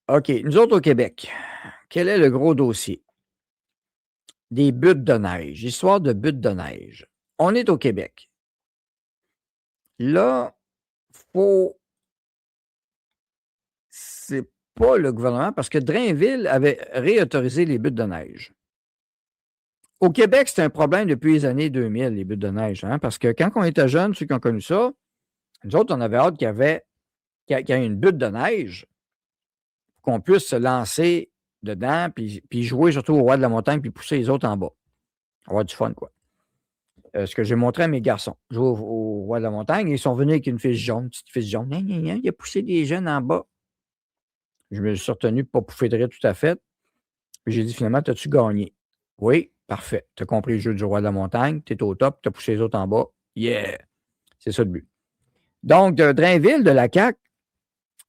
OK, nous autres au Québec, quel est le gros dossier? Des buttes de neige, histoire de buttes de neige. On est au Québec. Là, faut c'est pas le gouvernement parce que Drainville avait réautorisé les buttes de neige. Au Québec, c'est un problème depuis les années 2000, les buttes de neige, hein, parce que quand on était jeunes, ceux qui ont connu ça, nous autres, on avait hâte qu'il y ait une butte de neige, qu'on puisse se lancer dedans, puis jouer surtout au roi de la montagne, puis pousser les autres en bas. Avoir du fun, quoi. Ce que j'ai montré à mes garçons. Jouer au roi de la montagne, ils sont venus avec une fiche jaune, une petite fiche jaune. Gna, gna, gna, il a poussé des jeunes en bas. Je me suis retenu pour pas pouffer de rire tout à fait. Puis j'ai dit finalement, t'as-tu gagné? Oui, parfait. Tu as compris le jeu du roi de la montagne, tu es au top, tu as poussé les autres en bas. Yeah! C'est ça le but. Donc, Drainville de la CAQ,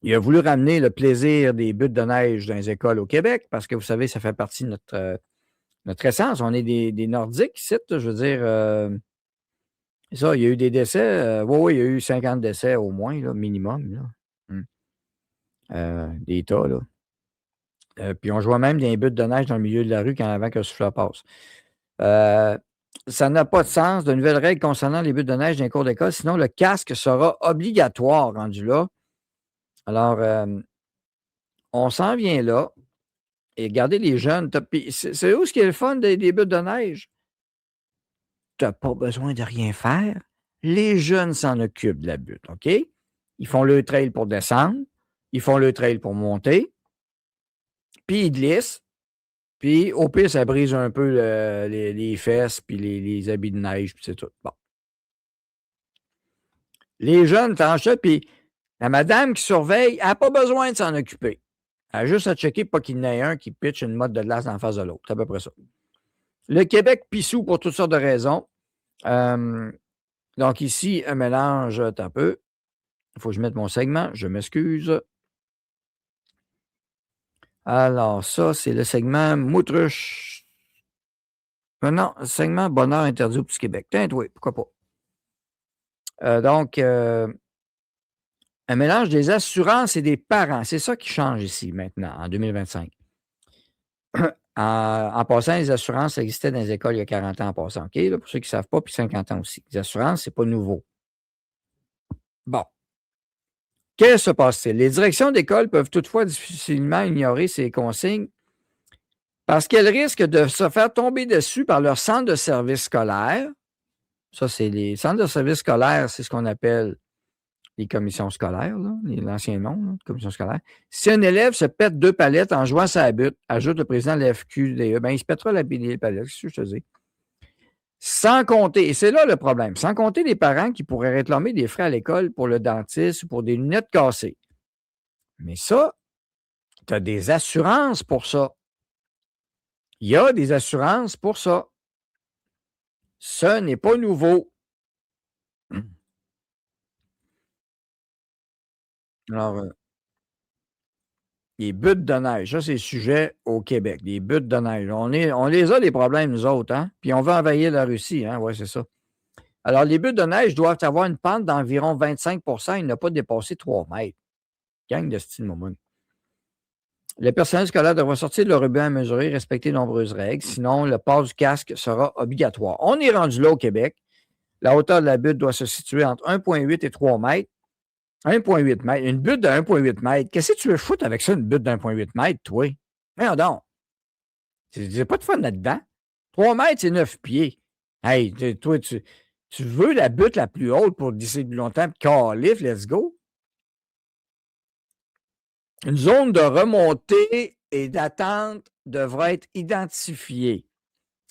il a voulu ramener le plaisir des buttes de neige dans les écoles au Québec parce que vous savez, ça fait partie de notre essence. On est des Nordiques ici, je veux dire. Ça, il y a eu des décès. Oui, il y a eu 50 décès au moins, là, minimum. Là. Des tas, là. Puis on jouait même des buttes de neige dans le milieu de la rue avant que le souffleur passe. Ça n'a pas de sens. De nouvelles règles concernant les buttes de neige dans les cours d'école. Sinon, le casque sera obligatoire rendu là. Alors, on s'en vient là. Et regardez les jeunes. C'est où ce qui est le fun des buttes de neige? Tu n'as pas besoin de rien faire. Les jeunes s'en occupent de la butte, OK? Ils font le trail pour descendre. Ils font le trail pour monter. Puis ils glissent. Puis au pire, ça brise un peu les fesses, puis les habits de neige, puis c'est tout. Bon. Les jeunes tranchent ça, puis la madame qui surveille, elle n'a pas besoin de s'en occuper. Elle a juste à checker pour qu'il y en ait un qui pitche une motte de glace en face de l'autre. C'est à peu près ça. Le Québec pissou pour toutes sortes de raisons. Donc ici, un mélange un peu. Il faut que je mette mon segment. Je m'excuse. Alors, ça, c'est le segment Moutruche. Non, le segment Bonheur interdit au Petit Québec. Tiens, oui, pourquoi pas. Donc, un mélange des assurances et des parents. C'est ça qui change ici maintenant, en 2025. En passant, les assurances existaient dans les écoles il y a 40 ans en passant. OK? Là, pour ceux qui ne savent pas, puis 50 ans aussi. Les assurances, ce n'est pas nouveau. Bon. Qu'est-ce qui se passe-t-il? Les directions d'école peuvent toutefois difficilement ignorer ces consignes parce qu'elles risquent de se faire tomber dessus par leur centre de service scolaire. Ça, c'est les centres de service scolaire, c'est ce qu'on appelle les commissions scolaires, l'ancien nom, là, commission scolaire. Si un élève se pète 2 palettes en jouant sa butte, ajoute le président de la FQDE, ben, il se pètera la palette, c'est ce que je te dis. Sans compter, et c'est là le problème, sans compter les parents qui pourraient réclamer des frais à l'école pour le dentiste ou pour des lunettes cassées. Mais ça, tu as des assurances pour ça. Il y a des assurances pour ça. Ce n'est pas nouveau. Alors, les buttes de neige, ça, c'est le sujet au Québec, les buttes de neige. On les a, les problèmes, nous autres, hein? Puis on veut envahir la Russie, hein? Oui, c'est ça. Alors, les buttes de neige doivent avoir une pente d'environ 25 et ne pas dépasser 3 mètres. Gang de style moment. Le personnel scolaire devra sortir de le ruban à mesurer et respecter de nombreuses règles. Sinon, le port du casque sera obligatoire. On est rendu là au Québec. La hauteur de la butte doit se situer entre 1,8 et 3 mètres. 1,8 mètres. Une butte de 1,8 mètres. Qu'est-ce que tu veux foutre avec ça, une butte de 1,8 mètres, toi? Voyons donc. C'est pas de fun là-dedans. 3 mètres, c'est 9 pieds. Hey, toi, tu veux la butte la plus haute pour glisser plus longtemps, puis calife, let's go. Une zone de remontée et d'attente devra être identifiée.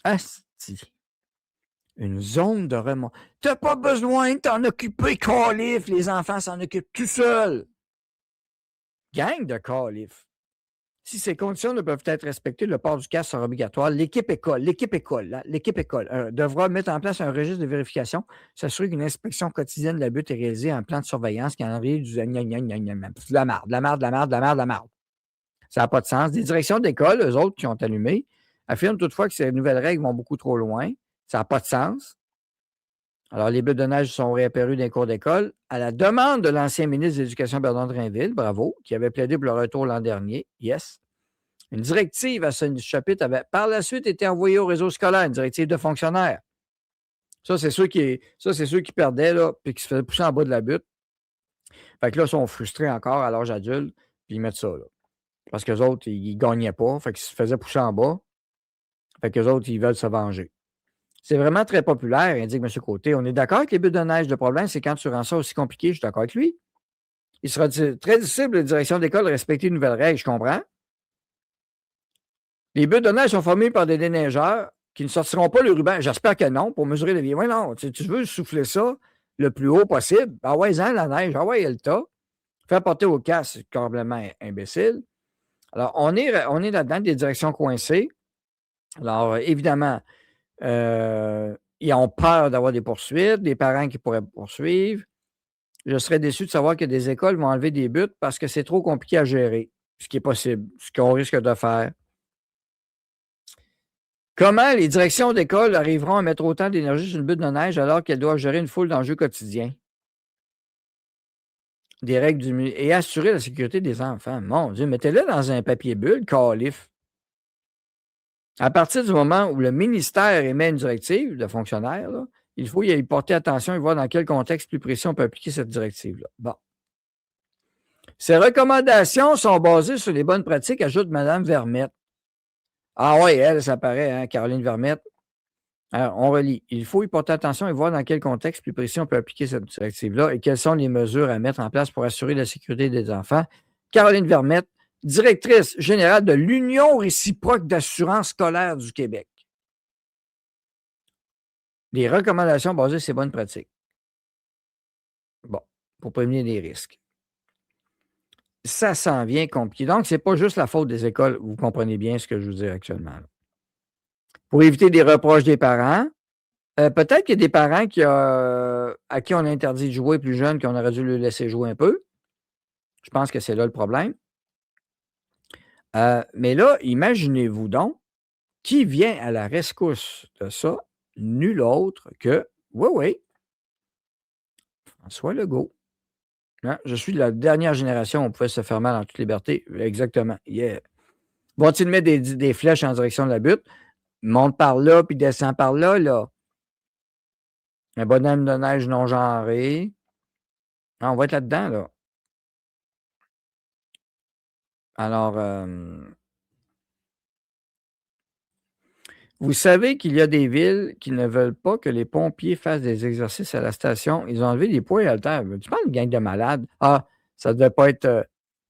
Asti. Une zone de remontée. T'as pas besoin de t'en occuper, calife. Les enfants s'en occupent tout seuls. Gang de calife. Si ces conditions ne peuvent être respectées, le port du casque sera obligatoire. L'équipe école devra mettre en place un registre de vérification, s'assurer qu'une inspection quotidienne de la butte est réalisée, un plan de surveillance, calendrier du de la marde. Ça n'a pas de sens. Des directions d'école, eux autres qui ont allumé, affirment toutefois que ces nouvelles règles vont beaucoup trop loin. Ça n'a pas de sens. Alors, les bulles de neige sont réapparues dans les cours d'école à la demande de l'ancien ministre de l'Éducation, Bernard Drinville, bravo, qui avait plaidé pour le retour l'an dernier. Yes. Une directive à ce chapitre avait par la suite été envoyée au réseau scolaire, une directive de fonctionnaires. Ça, c'est ceux qui perdaient, là, puis qui se faisaient pousser en bas de la butte. Fait que là, ils sont frustrés encore à l'âge adulte, puis ils mettent ça, là. Parce qu'eux autres, ils ne gagnaient pas, fait qu'ils se faisaient pousser en bas. Fait qu'eux autres, ils veulent se venger. C'est vraiment très populaire, indique M. Côté. On est d'accord avec les bulles de neige. Le problème, c'est quand tu rends ça aussi compliqué, je suis d'accord avec lui. Il sera très difficile pour la direction d'école de respecter une nouvelle règle, je comprends. Les bulles de neige sont formées par des déneigeurs qui ne sortiront pas le ruban. J'espère que non, pour mesurer le vie. Oui, non, tu veux souffler ça le plus haut possible. Ah ouais, la neige. Ah ouais, il y a le tas. Faire porter au casque, c'est complètement imbécile. Alors, on est là-dedans, des directions coincées. Alors, évidemment, ils ont peur d'avoir des poursuites, des parents qui pourraient poursuivre. Je serais déçu de savoir que des écoles vont enlever des buts parce que c'est trop compliqué à gérer, ce qui est possible, ce qu'on risque de faire. Comment les directions d'école arriveront à mettre autant d'énergie sur une butte de neige alors qu'elles doivent gérer une foule d'enjeux quotidiens? Des règles et assurer la sécurité des enfants. Mon Dieu, mettez-le dans un papier bulle, calife. À partir du moment où le ministère émet une directive de fonctionnaire, là, il faut y porter attention et voir dans quel contexte plus précis on peut appliquer cette directive-là. Bon. Ces recommandations sont basées sur les bonnes pratiques, ajoute Mme Vermette. Ah oui, elle, ça paraît, hein, Caroline Vermette. Alors, on relit. Il faut y porter attention et voir dans quel contexte plus précis on peut appliquer cette directive-là et quelles sont les mesures à mettre en place pour assurer la sécurité des enfants. Caroline Vermette, directrice générale de l'Union réciproque d'assurance scolaire du Québec. Les recommandations basées sur ces bonnes pratiques. Bon, pour prévenir les risques. Ça s'en vient compliqué. Donc, ce n'est pas juste la faute des écoles. Vous comprenez bien ce que je veux dire actuellement. Là. Pour éviter des reproches des parents, peut-être qu'il y a des parents à qui on a interdit de jouer plus jeunes qu'on aurait dû le laisser jouer un peu. Je pense que c'est là le problème. Mais là, imaginez-vous donc, qui vient à la rescousse de ça? Nul autre que, oui, François Legault. Hein? Je suis de la dernière génération où on pouvait se faire mal en toute liberté. Exactement. Yeah. Vont-ils mettre des flèches en direction de la butte? Monte par là, puis descend par là, là. Un bonhomme de neige non genré. Ah, on va être là-dedans, là. Alors, vous savez qu'il y a des villes qui ne veulent pas que les pompiers fassent des exercices à la station. Ils ont enlevé des poids et haltères. Tu parles d'une gang de malades. Ah, ça ne devait pas être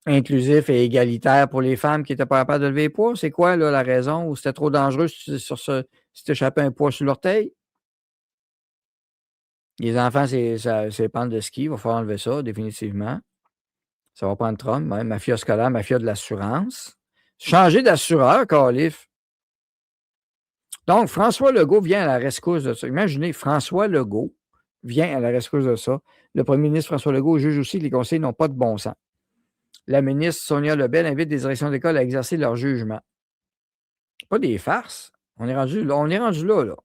inclusif et égalitaire pour les femmes qui n'étaient pas capables de lever les poids. C'est quoi, là, la raison? Ou c'était trop dangereux si tu échappais un poids sur l'orteil? Les enfants, c'est pente de ski. Il va falloir enlever ça, définitivement. Ça va prendre Trump, même. Mafia scolaire, mafia de l'assurance. Changer d'assureur, Calif. Donc, François Legault vient à la rescousse de ça. Imaginez, François Legault vient à la rescousse de ça. Le premier ministre François Legault juge aussi que les conseils n'ont pas de bon sens. La ministre Sonia Lebel invite des directions d'école à exercer leur jugement. Pas des farces. On est rendu là.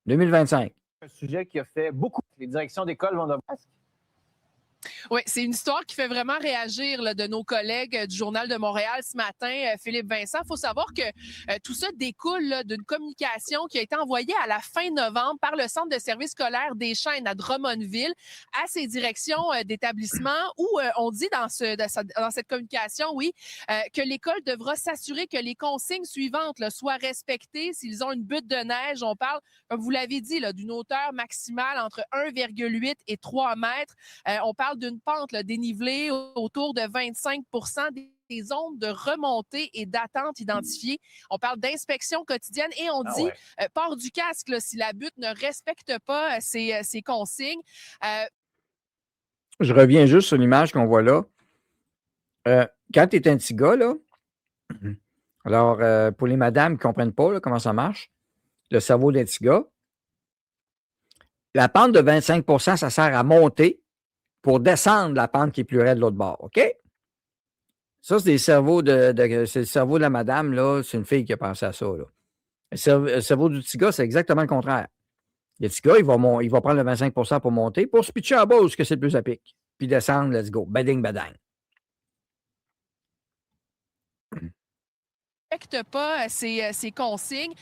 2025. Un sujet qui a fait beaucoup. Les directions d'école vont devoir. Oui, c'est une histoire qui fait vraiment réagir là, de nos collègues du Journal de Montréal ce matin, Philippe Vincent. Il faut savoir que tout ça découle d'une communication qui a été envoyée à la fin novembre par le Centre de services scolaires des Chênes à Drummondville à ses directions d'établissement où on dit dans cette communication, oui, que l'école devra s'assurer que les consignes suivantes là, soient respectées. S'ils ont une butte de neige, on parle, comme vous l'avez dit, d'une hauteur maximale entre 1,8 et 3 mètres. On parle d'une pente là, dénivelée autour de 25 des zones de remontée et d'attente identifiées. On parle d'inspection quotidienne et on dit port du casque là, si la butte ne respecte pas ces consignes. Je reviens juste sur l'image qu'on voit là. Quand tu es un petit gars, là, alors pour les madames qui ne comprennent pas là, comment ça marche, le cerveau d'un petit gars, la pente de 25 ça sert à monter pour descendre la pente qui est plus raide de l'autre bord, OK? Ça, c'est c'est le cerveau de la madame, là. C'est une fille qui a pensé à ça, là. Le cerveau du petit gars, c'est exactement le contraire. Le petit gars, il va prendre le 25 pour monter, pour se pitcher en bas où c'est le plus à pic. Puis descendre, let's go. Bading, badang. Respecte pas ces consignes.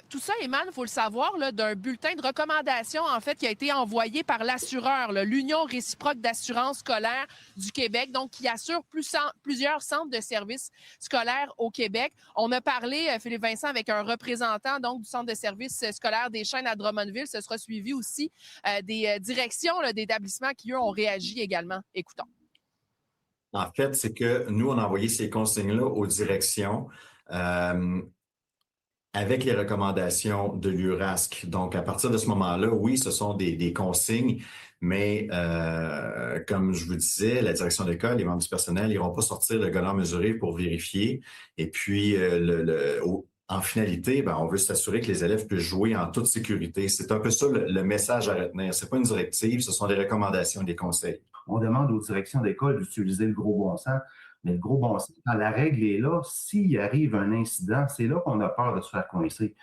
Tout ça émane, il faut le savoir, là, d'un bulletin de recommandation, en fait, qui a été envoyé par l'assureur, l'Union réciproque d'assurance scolaire du Québec, donc qui assure plusieurs centres de services scolaires au Québec. On a parlé, Philippe Vincent, avec un représentant donc du centre de services scolaires des Chênes à Drummondville. Ce sera suivi aussi des directions d'établissements qui, eux, ont réagi également. Écoutons. En fait, c'est que nous, on a envoyé ces consignes-là aux directions avec les recommandations de l'URASC. Donc, à partir de ce moment-là, oui, ce sont des consignes, mais comme je vous disais, la direction d'école, les membres du personnel n'iront pas sortir le galant mesuré pour vérifier. Et puis, en finalité, on veut s'assurer que les élèves puissent jouer en toute sécurité. C'est un peu ça le message à retenir. Ce n'est pas une directive, ce sont des recommandations, des conseils. On demande aux directions d'école d'utiliser le gros bon sens. Mais le gros bon sens, quand la règle est là, s'il arrive un incident, c'est là qu'on a peur de se faire coincer.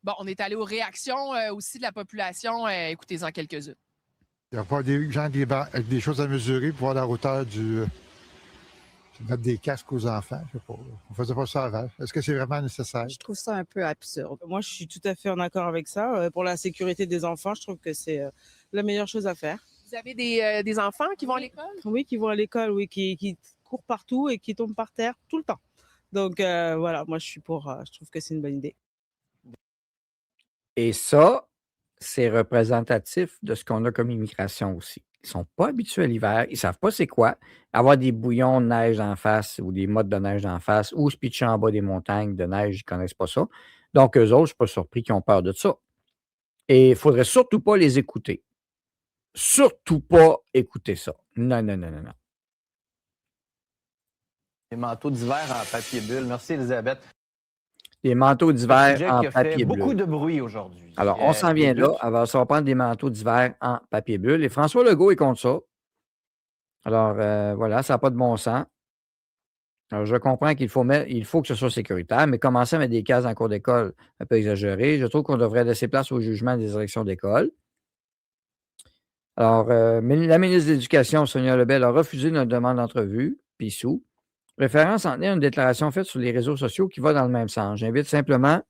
Bon, on est allé aux réactions aussi de la population. Écoutez-en quelques-unes. Il n'y a pas des gens avec des choses à mesurer pour voir la hauteur mettre des casques aux enfants. Je sais pas. On ne faisait pas ça avant. Est-ce que c'est vraiment nécessaire? Je trouve ça un peu absurde. Moi, je suis tout à fait en accord avec ça. Pour la sécurité des enfants, je trouve que c'est la meilleure chose à faire. Vous avez des enfants qui vont à l'école? Oui, qui vont à l'école, oui, qui courent partout et qui tombent par terre tout le temps. Donc, voilà, moi, je suis pour. Je trouve que c'est une bonne idée. Et ça, c'est représentatif de ce qu'on a comme immigration aussi. Ils ne sont pas habitués à l'hiver, ils ne savent pas c'est quoi. Avoir des bouillons de neige en face ou des mottes de neige en face ou se pitcher en bas des montagnes de neige, ils ne connaissent pas ça. Donc, eux autres, je ne suis pas surpris qu'ils ont peur de ça. Et il ne faudrait surtout pas les écouter. Surtout pas écouter ça. Non, non, non, non, non. Les manteaux d'hiver en papier bulle. Merci, Elisabeth. Des manteaux d'hiver Sujet en qui a papier fait bulle. beaucoup de bruit aujourd'hui. Alors, on s'en vient là. Alors, ça va prendre des manteaux d'hiver en papier bulle. Et François Legault est contre ça. Alors, voilà, ça n'a pas de bon sens. Alors, je comprends qu'il faut que ce soit sécuritaire, mais commencer à mettre des cases en cours d'école, un peu exagéré. Je trouve qu'on devrait laisser place au jugement des directions d'école. Alors, la ministre de l'Éducation, Sonia Lebel, a refusé notre demande d'entrevue, PISou. Référence en est à une déclaration faite sur les réseaux sociaux qui va dans le même sens. J'invite simplement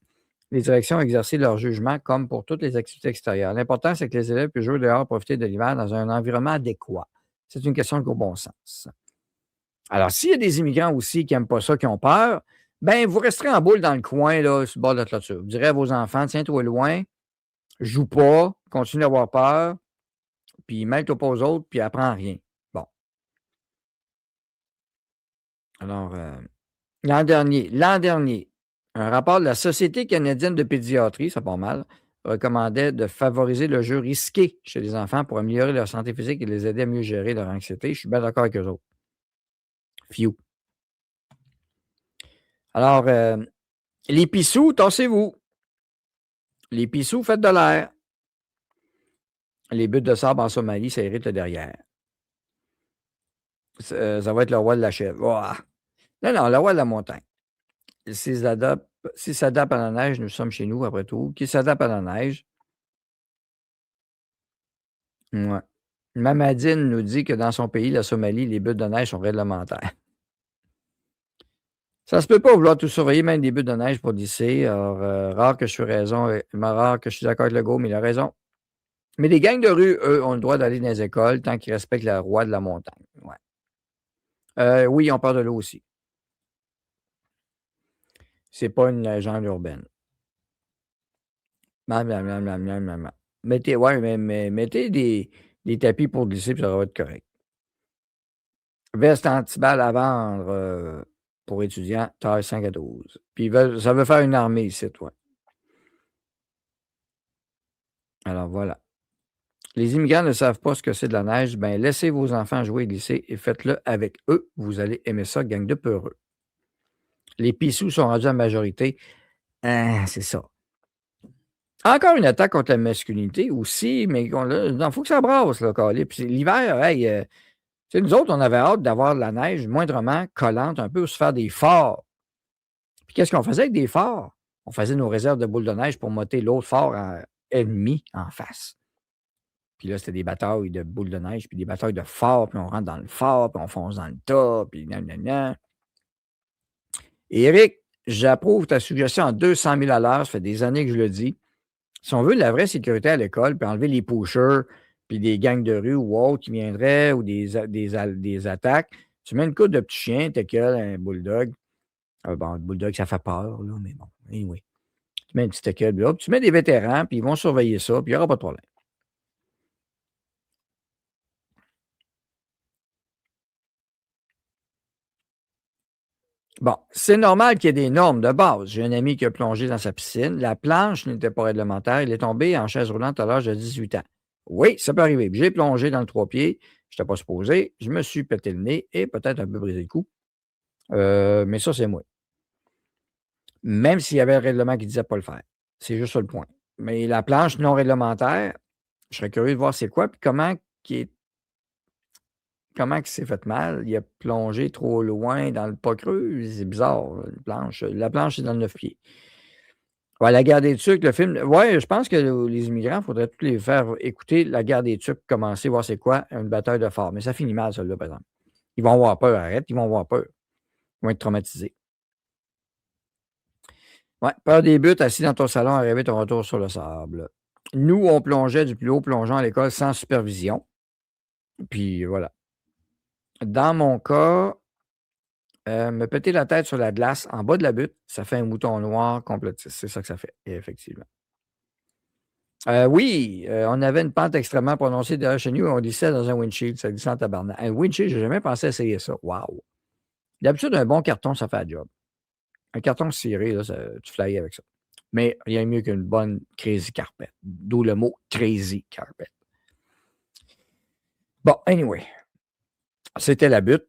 les directions à exercer leur jugement comme pour toutes les activités extérieures. L'important, c'est que les élèves puissent jouer dehors, profiter de l'hiver dans un environnement adéquat. C'est une question de gros bon sens. Alors, s'il y a des immigrants aussi qui n'aiment pas ça, qui ont peur, vous resterez en boule dans le coin, là, sur le bord de la clôture. Vous direz à vos enfants, tiens-toi loin, joue pas, continue d'avoir peur, puis mêle-toi pas aux autres, puis apprends rien. Bon. Alors, l'an dernier, un rapport de la Société canadienne de pédiatrie, c'est pas mal, recommandait de favoriser le jeu risqué chez les enfants pour améliorer leur santé physique et les aider à mieux gérer leur anxiété. Je suis bien d'accord avec eux autres. Phew. Alors, les pissous, tassez-vous. Les pissous, faites de l'air. Les buttes de sable en Somalie, ça hérite le derrière. Ça va être le roi de la chèvre. Oh. Non, le roi de la montagne. S'il s'adapte à la neige, nous sommes chez nous, après tout. Qui s'adapte à la neige. Ouais. Mamadine nous dit que dans son pays, la Somalie, les buttes de neige sont réglementaires. Ça se peut pas vouloir tout surveiller, même des buttes de neige pour glisser. Alors, rare que je suis d'accord avec Legault, mais il a raison. Mais les gangs de rue, eux, ont le droit d'aller dans les écoles tant qu'ils respectent le roi de la montagne. Ouais. Oui, ils ont peur de l'eau aussi. C'est pas une légende urbaine. Mettez, mais mettez des tapis pour glisser, puis ça va être correct. Veste anti-balle à vendre pour étudiants, taille 5 à 12. Puis ça veut faire une armée ici, toi. Alors voilà. Les immigrants ne savent pas ce que c'est de la neige. Laissez vos enfants jouer et glisser et faites-le avec eux. Vous allez aimer ça, gang de peureux. Les pissous sont rendus en majorité. C'est ça. Encore une attaque contre la masculinité aussi, mais il faut que ça brasse, là, Carly. Puis l'hiver, nous autres, on avait hâte d'avoir de la neige moindrement collante, un peu, ou se faire des forts. Puis qu'est-ce qu'on faisait avec des forts? on faisait nos réserves de boules de neige pour monter l'autre fort ennemi en face. Puis là, c'était des batailles de boules de neige, puis des batailles de fort, puis on rentre dans le fort, puis on fonce dans le tas, puis nanana. Et Éric, j'approuve ta suggestion en 200 000 à l'heure, ça fait des années que je le dis. Si on veut de la vraie sécurité à l'école, puis enlever les pushers, puis des gangs de rue ou autres qui viendraient, ou des attaques, tu mets une coupe de petits chiens, t'écoles, un bulldog. Bon, le bulldog, ça fait peur, là, mais bon, anyway. Tu mets un petit école, là, puis tu mets des vétérans, puis ils vont surveiller ça, puis il n'y aura pas de problème. Bon, c'est normal qu'il y ait des normes de base. J'ai un ami qui a plongé dans sa piscine. La planche n'était pas réglementaire. Il est tombé en chaise roulante à l'âge de 18 ans. Oui, ça peut arriver. J'ai plongé dans le 3 pieds. Je n'étais pas supposé. Je me suis pété le nez et peut-être un peu brisé le cou. Mais ça, c'est moi. Même s'il y avait un règlement qui ne disait pas le faire. C'est juste ça le point. Mais la planche non réglementaire, je serais curieux de voir c'est quoi, puis comment qu'il s'est fait mal. Il a plongé trop loin dans le pas creux. C'est bizarre, la planche. La planche, c'est dans le 9 pieds. Ouais, La guerre des tucs, le film. Ouais, je pense que les immigrants, il faudrait tous les faire écouter La guerre des tucs, commencer, voir c'est quoi une bataille de phare. Mais ça finit mal, celle-là, par exemple. Ils vont avoir peur, arrête, ils vont avoir peur. Ils vont être traumatisés. Ouais, peur des buts, assis dans ton salon, à rêver ton retour sur le sable. Nous, on plongeait du plus haut plongeon à l'école sans supervision. Puis voilà. Dans mon cas, me péter la tête sur la glace en bas de la butte, ça fait un mouton noir complétiste. C'est ça que ça fait, effectivement. Oui, on avait une pente extrêmement prononcée derrière chez nous et on glissait dans un windshield. Ça glissait en tabarnak. Un windshield, je n'ai jamais pensé essayer ça. Wow! D'habitude, un bon carton, ça fait la job. Un carton ciré, là, tu flyes avec ça. Mais rien de mieux qu'une bonne crazy carpet. D'où le mot crazy carpet. Bon, anyway. C'était la butte.